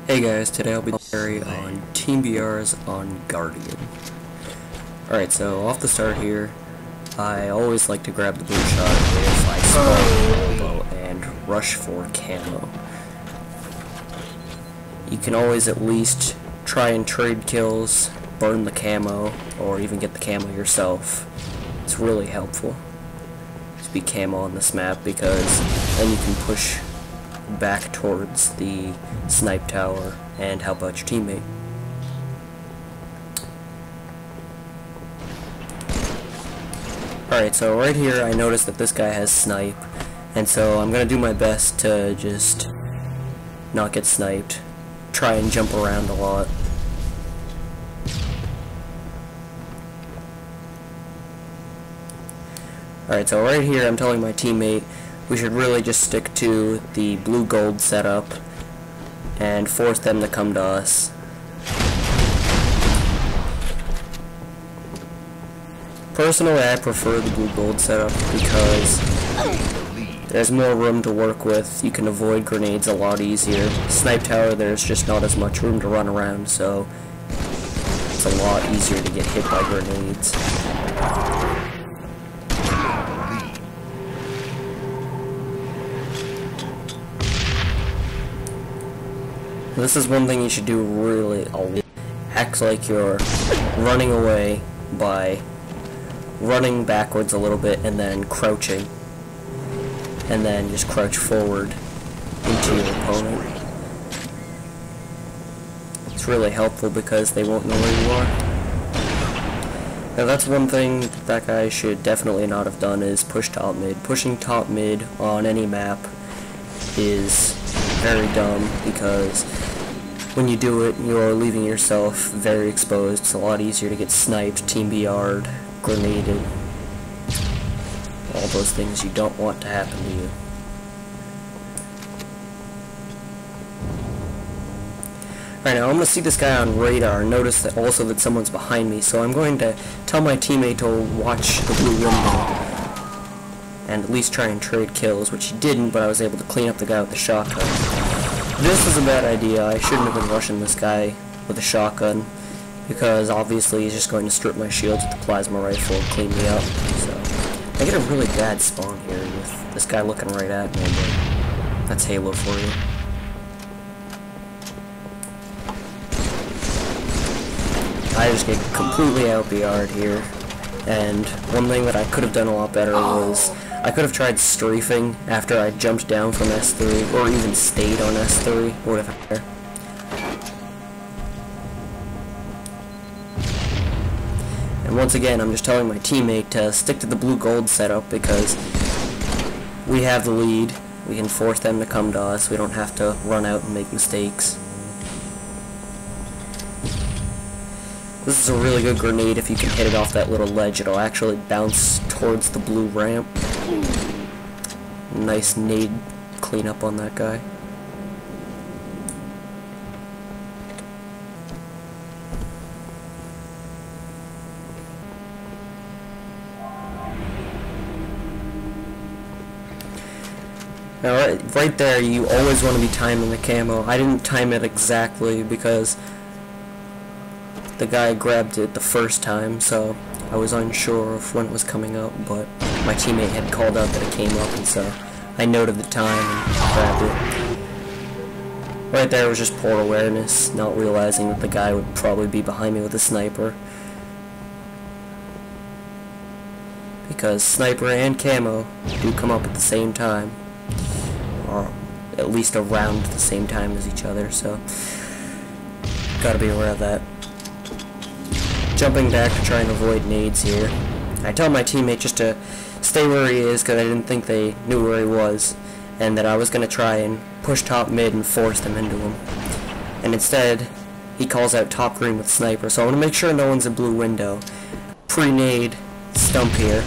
Hey guys, today I'll be on Team BR's on Guardian. Alright, so off the start here, I always like to grab the blue shot if I spawn elbow and rush for camo. You can always at least try and trade kills, burn the camo, or even get the camo yourself. It's really helpful to be camo on this map because then you can push back towards the snipe tower and help out your teammate. Alright, so right here I noticed that this guy has snipe, and so I'm gonna do my best to just not get sniped. Try and jump around a lot. Alright, so right here I'm telling my teammate we should really just stick to the blue-gold setup and force them to come to us. Personally, I prefer the blue-gold setup because there's more room to work with. You can avoid grenades a lot easier. Snipe tower, there's just not as much room to run around, so it's a lot easier to get hit by grenades. This is one thing you should do really a lot. Act like you're running away by running backwards a little bit and then crouching. And then just crouch forward into your opponent. It's really helpful because they won't know where you are. Now that's one thing that guy should definitely not have done is push top mid. Pushing top mid on any map is very dumb because when you do it, you're leaving yourself very exposed. It's a lot easier to get sniped, team BR'd, grenaded, all those things you don't want to happen to you. Alright, now I'm going to see this guy on radar and notice that also that someone's behind me, so I'm going to tell my teammate to watch the blue window and at least try and trade kills, which he didn't, but I was able to clean up the guy with the shotgun. This is a bad idea. I shouldn't have been rushing this guy with a shotgun, because obviously he's just going to strip my shields with the plasma rifle and clean me up. So I get a really bad spawn here with this guy looking right at me, but that's Halo for you. I just get completely out-BR'd here, and one thing that I could have done a lot better was I could have tried strafing after I jumped down from S3, or even stayed on S3, whatever. And once again, I'm just telling my teammate to stick to the blue-gold setup because we have the lead. We can force them to come to us. We don't have to run out and make mistakes. This is a really good grenade. If you can hit it off that little ledge, it'll actually bounce towards the blue ramp. Nice nade cleanup on that guy. Now right there, you always want to be timing the camo. I didn't time it exactly because the guy grabbed it the first time, so I was unsure of when it was coming up, but my teammate had called out that it came up, and so I noted the time and grabbed it. Right there was just poor awareness, not realizing that the guy would probably be behind me with a sniper. Because sniper and camo do come up at the same time, or at least around the same time as each other, so gotta be aware of that. Jumping back to try and avoid nades here. I tell my teammate just to stay where he is because I didn't think they knew where he was, and that I was going to try and push top mid and force them into him. And instead, he calls out top green with sniper, so I want to make sure no one's in blue window. Pre-nade stump here,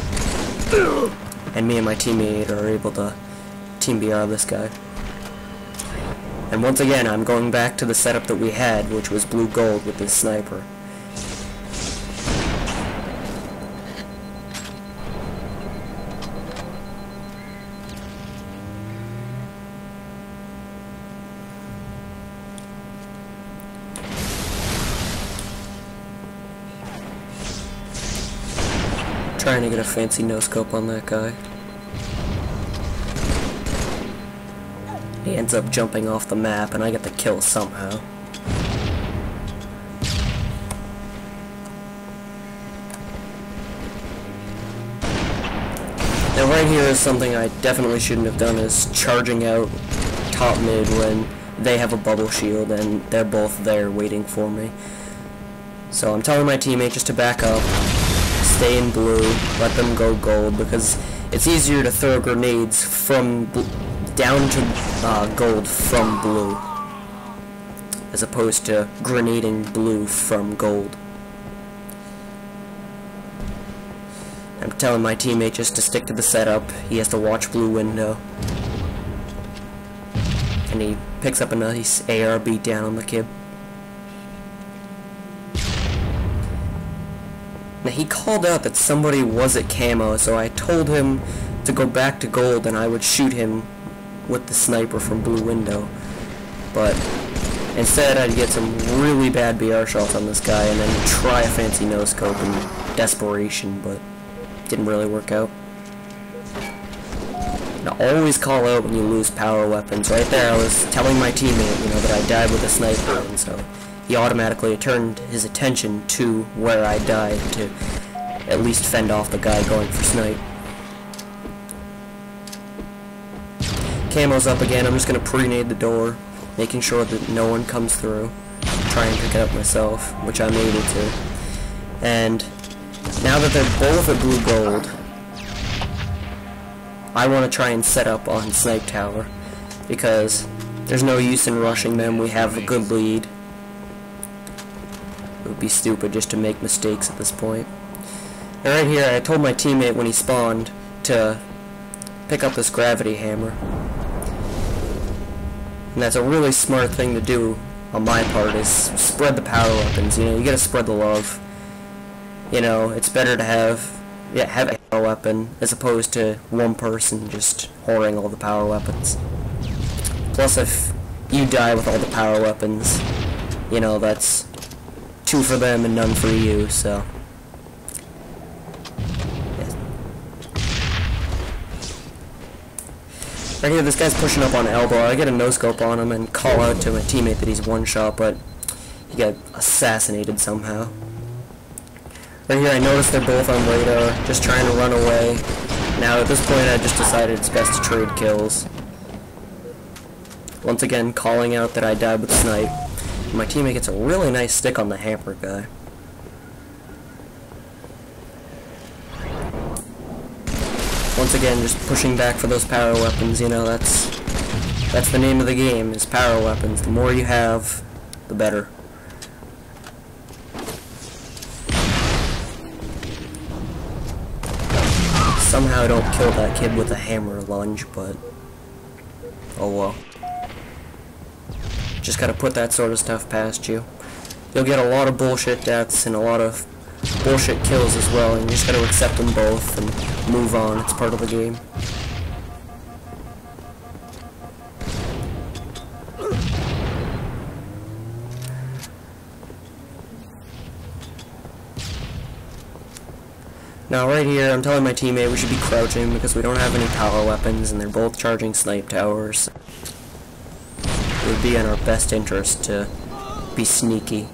and me and my teammate are able to team BR this guy. And once again, I'm going back to the setup that we had, which was blue-gold with this sniper. trying to get a fancy no-scope on that guy. He ends up jumping off the map, and I get the kill somehow. Now right here is something I definitely shouldn't have done, is charging out top mid when they have a bubble shield and they're both there waiting for me. So I'm telling my teammate just to back up, stay in blue, let them go gold, because it's easier to throw grenades from down to gold from blue, as opposed to grenading blue from gold. I'm telling my teammate just to stick to the setup. He has to watch blue window. And he picks up a nice AR beat down on the kid. Now he called out that somebody was at camo, so I told him to go back to gold and I would shoot him with the sniper from blue window. But instead I'd get some really bad BR shots on this guy and then try a fancy no-scope in desperation, but didn't really work out. Now always call out when you lose power weapons. Right there I was telling my teammate, you know, that I died with a sniper, and so he automatically turned his attention to where I died to at least fend off the guy going for snipe. Camo's up again. I'm just going to pre-nade the door, making sure that no one comes through. Try and pick it up myself, which I'm able to. And now that they're both at blue gold, I want to try and set up on snipe tower, because there's no use in rushing them. We have a good lead. It would be stupid just to make mistakes at this point. And right here, I told my teammate when he spawned to pick up this gravity hammer. And that's a really smart thing to do on my part, is spread the power weapons. You know, you gotta spread the love. You know, it's better to have a power weapon as opposed to one person just hoarding all the power weapons. Plus, if you die with all the power weapons, you know, that's 2 for them and none for you, so. Yeah. Right here, this guy's pushing up on elbow. I get a no-scope on him and call out to my teammate that he's one shot, but he got assassinated somehow. Right here, I noticed they're both on radar, just trying to run away. Now, at this point, I just decided it's best to trade kills. Once again, calling out that I died with snipe. My teammate gets a really nice stick on the hammer guy. Once again, just pushing back for those power weapons. You know, that's the name of the game, is power weapons. The more you have, the better. Somehow I don't kill that kid with a hammer lunge, but oh well. Just gotta put that sort of stuff past you. You'll get a lot of bullshit deaths and a lot of bullshit kills as well, and you just gotta accept them both and move on. It's part of the game. Now right here, I'm telling my teammate we should be crouching because we don't have any power weapons and they're both charging snipe towers. It would be in our best interest to be sneaky.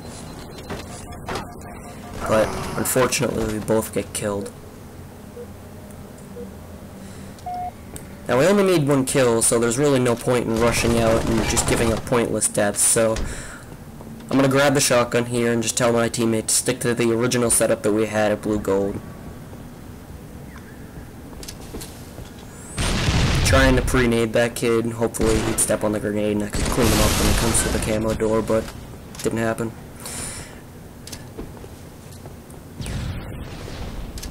But unfortunately we both get killed. Now we only need 1 kill, so there's really no point in rushing out and just giving up pointless deaths, so I'm gonna grab the shotgun here and just tell my teammate to stick to the original setup that we had at blue gold. Trying to pre-nade that kid, hopefully he'd step on the grenade and I could clean him up when it comes to the camo door, but didn't happen.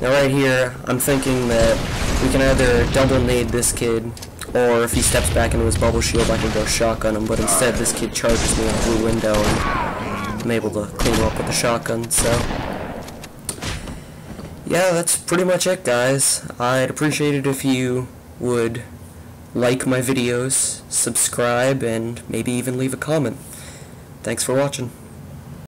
Now right here, I'm thinking that we can either double nade this kid, or if he steps back into his bubble shield I can go shotgun him, but instead this kid charges me on the blue window and I'm able to clean him up with the shotgun, so. Yeah, that's pretty much it, guys. I'd appreciate it if you would like my videos, subscribe, and maybe even leave a comment. Thanks for watching.